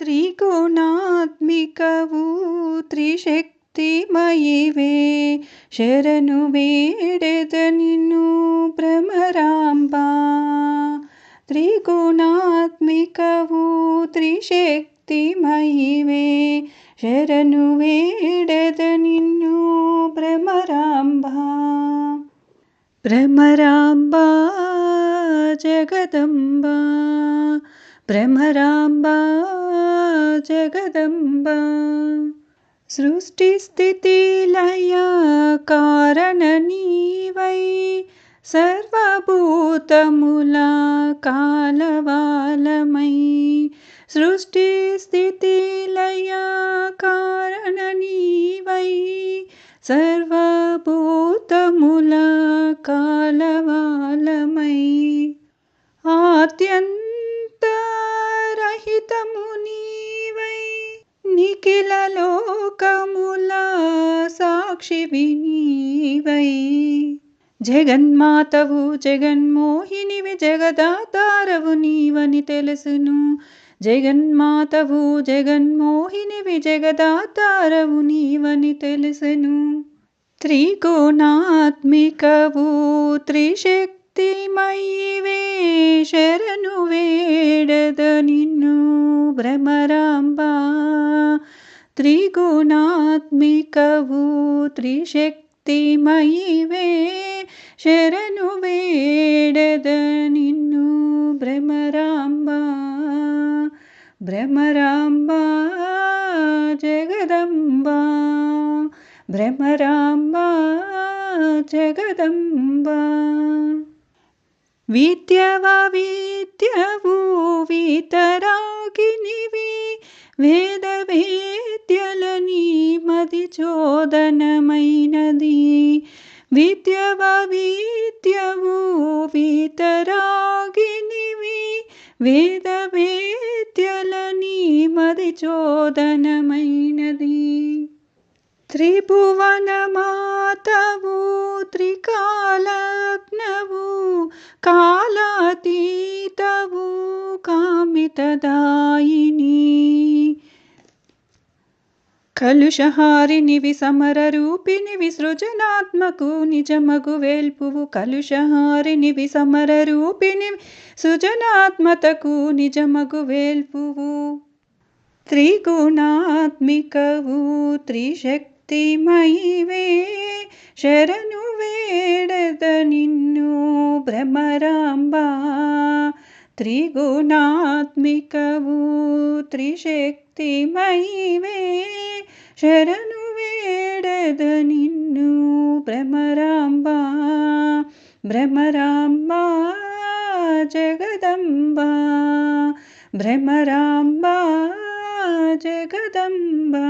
ತ್ರಿಗುಣಾತ್ಮಿಕವು ತ್ರಿಶಕ್ತಿಮಯಿವೆ ಶರಣು ಬೇಡೆದ ನಿನ್ನು ಭ್ರಮರಾಂಬಾ. ತ್ರಿಗುಣಾತ್ಮಿಕವು ತ್ರಿಶಕ್ತಿಮಯಿವೆ ಶರಣು ಬೇಡೆದ ನಿನ್ನು ಭ್ರಮರಾಂಬಾ. ಭ್ರಮರಾಂಬಾ ಜಗದಂಬಾ, ಭ್ರಮರಾಂಬಾ జగదంబా. సృష్టి స్థితి లయ కారణ నీవై సర్వభూతముల కాలవాలమై. సృష్టి స్థితి లయ కారణ నీవై సర్వభూతముల కాలవాలమై. ఆద్యంత రహితము నీవై నిఖిల లోకముల సాక్షివి నీవై. జగన్మాతవు జగన్మోహినివి జగదాతారవు నీవని తెలుసును. జగన్మాతవు జగన్మోహినివి జగదాతారవు నీవని తెలుసును. త్రిగుణాత్మికవు త్రిశక్తిమయివే శరణు వేడద నిన్ను భ్రమరాంబా. త్రిగుణాత్మికవు త్రిశక్తిమయివే శరణు వేడద నిన్ను భ్రమరాంబా. భ్రమరాంబా జగదంబా, భ్రమరాంబా జగదంబా. విద్యవవిద్యవు వితరాగినివి వేద వేద్యలని మది చోదనమైనది. విద్యవవిద్యవు వితరాగినివి వేద వేద్యలని మది చోదనమైనది. త్రిభువన మాతవు త్రికాలజ్ఞవు కాలాతీతవు కామితదాయిని. కలుషహారినివి సమర రూపినివి సృజనాత్మకు నిజమగు వేల్పువు. కలుషహారినివి సమర రూపినివి సృజనాత్మతకు నిజమగు వేల్పువు. త్రిగుణాత్మికవు త్రిశక్తిమయివే శరణు వేడద నిన్ను భ్రమరాంబా. త్రిగుణాత్మికవు త్రిశక్తిమయివే శరణు వేడద నిన్ను భ్రమరాంబా. భ్రమరాంబా జగదంబా, భ్రమరాంబా జగదంబా.